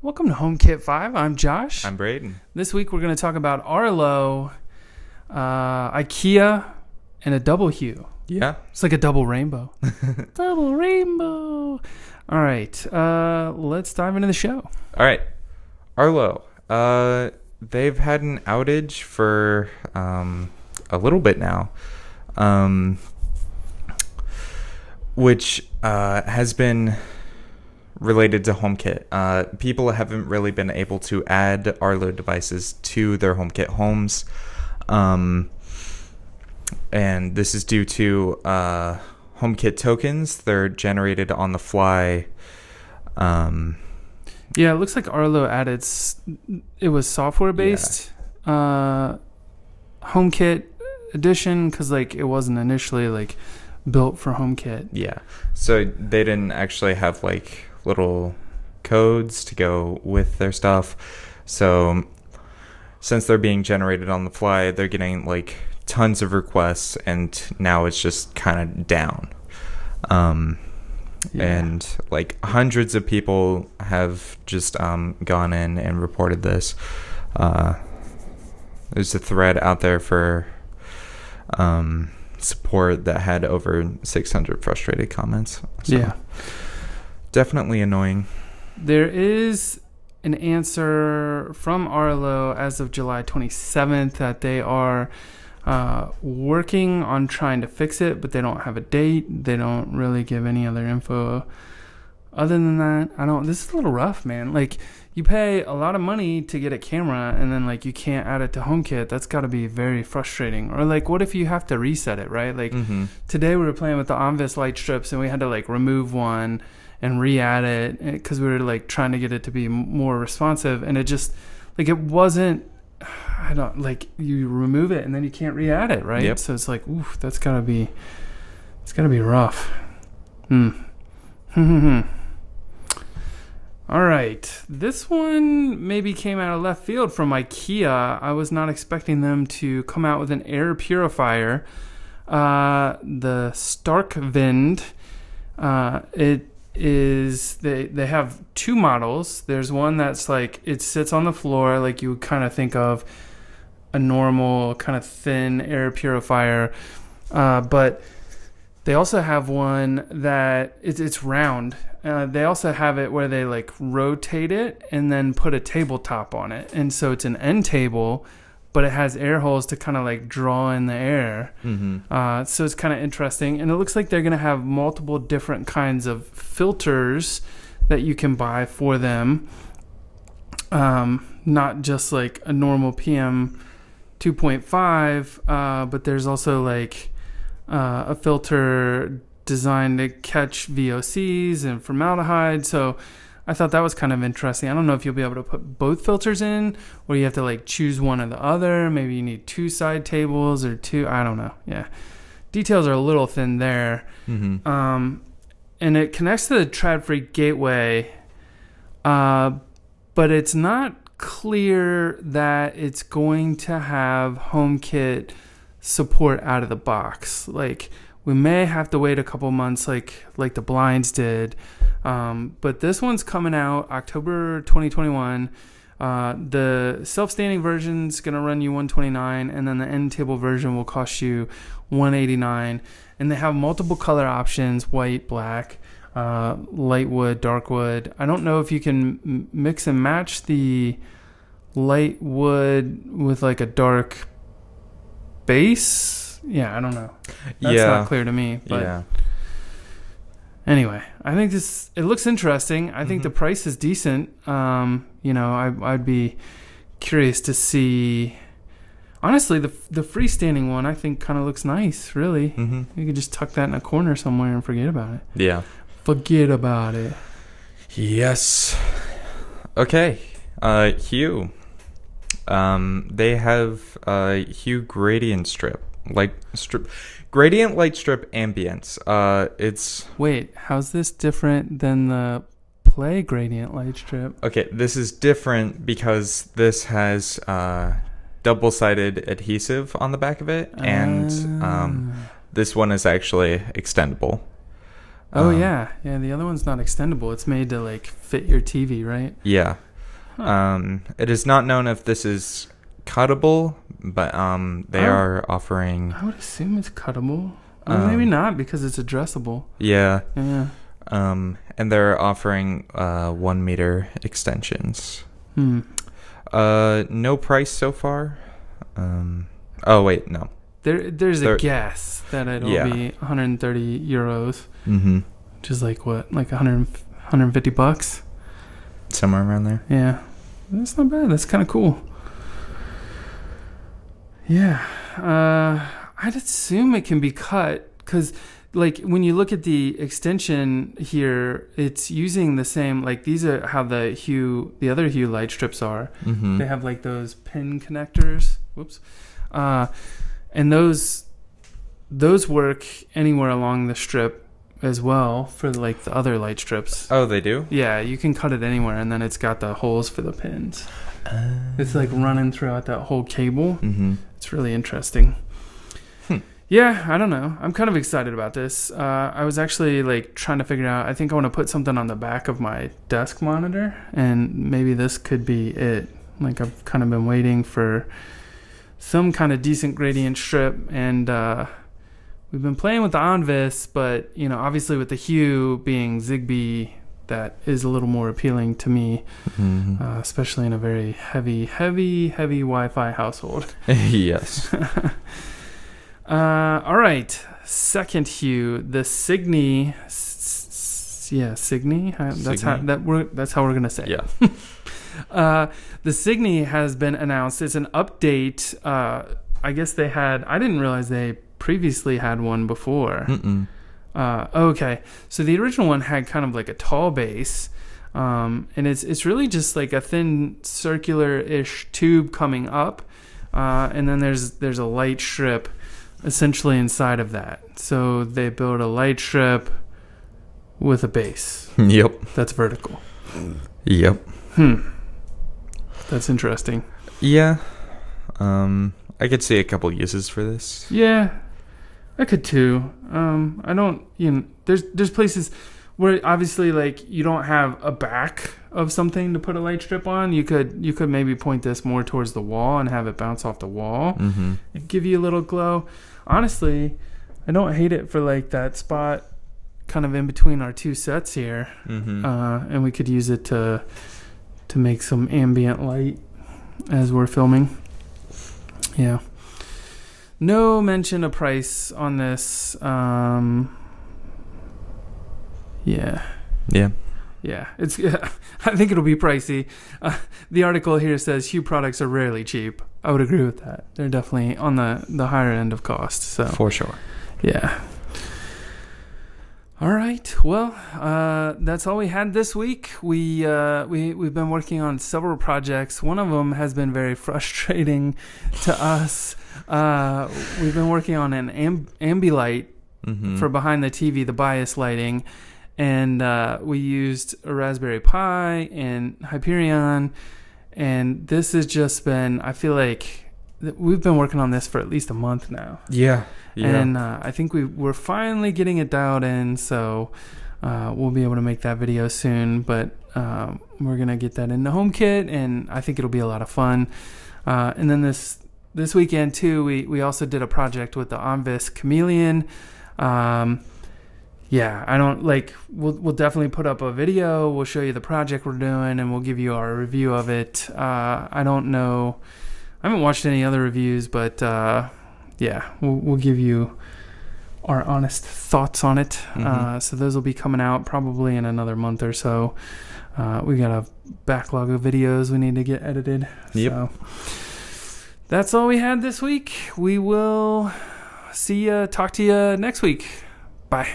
Welcome to HomeKit 5. I'm Josh. I'm Brayden. This week we're going to talk about Arlo, Ikea, and a double hue. Yeah. It's like a double rainbow. Double rainbow. All right. Let's dive into the show. All right. Arlo. They've had an outage for a little bit now, which has been related to HomeKit. People haven't really been able to add Arlo devices to their HomeKit homes. And this is due to HomeKit tokens. They're generated on the fly. Yeah, it looks like Arlo added, it was software-based HomeKit edition because it wasn't initially built for HomeKit. Yeah. So they didn't actually have little codes to go with their stuff. So since they're being generated on the fly, they're getting tons of requests, and now it's just kind of down. And hundreds of people have just gone in and reported this. There's a thread out there for support that had over 600 frustrated comments. So yeah. Definitely annoying. There is an answer from Arlo as of July 27th that they are working on trying to fix it, but they don't have a date. They don't really give any other info. Other than that, this is a little rough, man. You pay a lot of money to get a camera, and then you can't add it to HomeKit. That's got to be very frustrating. Or what if you have to reset it, right? Today we were playing with the Onvis light strips, and we had to remove one and re-add it because we were trying to get it to be more responsive, and it just it wasn't. You remove it and then you can't re-add it, right? Yep. So it's oof, it's gotta be rough. All right, this one maybe came out of left field from Ikea. I was not expecting them to come out with an air purifier. The Starkwind. It is they have two models. There's one that's it sits on the floor you would kind of think of a normal kind of thin air purifier, but they also have one that it's round. They also have it where they rotate it and then put a tabletop on it, and so it's an end table, but it has air holes to kind of draw in the air. So it's kind of interesting. And it looks like they're going to have multiple different kinds of filters that you can buy for them. Not just a normal PM 2.5, but there's also a filter designed to catch VOCs and formaldehyde. So I thought that was kind of interesting. I don't know if you'll be able to put both filters in, or you have to choose one or the other. Maybe you need two side tables or two. I don't know. Yeah, details are a little thin there. And it connects to the trad-free gateway, but it's not clear that it's going to have HomeKit support out of the box. We may have to wait a couple months like the blinds did. But this one's coming out October 2021. The self-standing version's going to run you $129, and then the end table version will cost you $189. And they have multiple color options: white, black, light wood, dark wood. I don't know if you can mix and match the light wood with a dark base. Yeah, I don't know. That's not clear to me. But yeah. Anyway, I think it looks interesting. I think the price is decent. I'd be curious to see. Honestly, the freestanding one I think kind of looks nice. Really, you could just tuck that in a corner somewhere and forget about it. Yeah. Forget about it. Yes. Okay. Hue. They have Hue gradient strip. Gradient light strip ambience. Wait, how's this different than the Play gradient light strip? Okay, this is different because this has double-sided adhesive on the back of it, and this one is actually extendable. Oh yeah, the other one's not extendable. It's made to like fit your TV, right? Yeah. It is not known if this is cuttable, but they are offering. I would assume it's cuttable. Maybe not because it's addressable. Yeah. Yeah. And they're offering 1 meter extensions. No price so far. Oh wait, no. There's a guess that it'll be 130 euros. Which is like what, like 150 bucks? Somewhere around there. Yeah. That's not bad. That's kind of cool. Yeah. I'd assume it can be cut because, like, when you look at the extension here, it's using the same, like, these are how the other Hue light strips are. They have, like, those pin connectors. Whoops. And those work anywhere along the strip as well for, like, the other light strips. Oh, they do? Yeah, you can cut it anywhere, and then it's got the holes for the pins. It's, like, running throughout that whole cable. It's really interesting. Yeah, I don't know. I'm kind of excited about this. I was actually, like, trying to figure out, I think I want to put something on the back of my desk monitor, and maybe this could be it. Like, I've kind of been waiting for some kind of decent gradient strip, and we've been playing with the Onvis, but, you know, obviously with the Hue being Zigbee, that is a little more appealing to me, especially in a very heavy Wi-Fi household. Yes. All right, second Hue, the Signy. Signy. That's how we're gonna say it. Yeah. The Signy has been announced. It's an update. I guess they had. I didn't realize they previously had one before. Okay, so the original one had kind of like a tall base, and it's really just like a thin circular-ish tube coming up, and then there's a light strip essentially inside of that. So they build a light strip with a base. Yep. That's vertical. Yep. That's interesting. Yeah. I could see a couple uses for this. Yeah, I could too. I don't, you know, there's places where obviously, like, you don't have a back of something to put a light strip on. You could maybe point this more towards the wall and have it bounce off the wall and give you a little glow. Honestly, I don't hate it for, like, that spot kind of in between our two sets here. And we could use it to make some ambient light as we're filming. Yeah. No mention of price on this. Yeah, it's. I think it'll be pricey. The article here says Hue products are rarely cheap. I would agree with that. They're definitely on the higher end of cost. So for sure. Yeah. All right. Well, that's all we had this week. We've been working on several projects. One of them has been very frustrating to us. We've been working on an ambilight for behind the TV, the bias lighting. And we used a Raspberry Pi and Hyperion, and this has just been, I feel like we've been working on this for at least a month now. Yeah. And I think we're finally getting it dialed in, so we'll be able to make that video soon. But we're going to get that into HomeKit, and I think it'll be a lot of fun. And then this weekend, too, we also did a project with the Onvis Chameleon. Yeah, I don't like. We'll definitely put up a video. We'll show you the project we're doing, and we'll give you our review of it. I don't know. I haven't watched any other reviews, but yeah, we'll give you our honest thoughts on it. So those will be coming out probably in another month or so. We got a backlog of videos we need to get edited. Yep. So that's all we had this week. We will talk to you next week. Bye.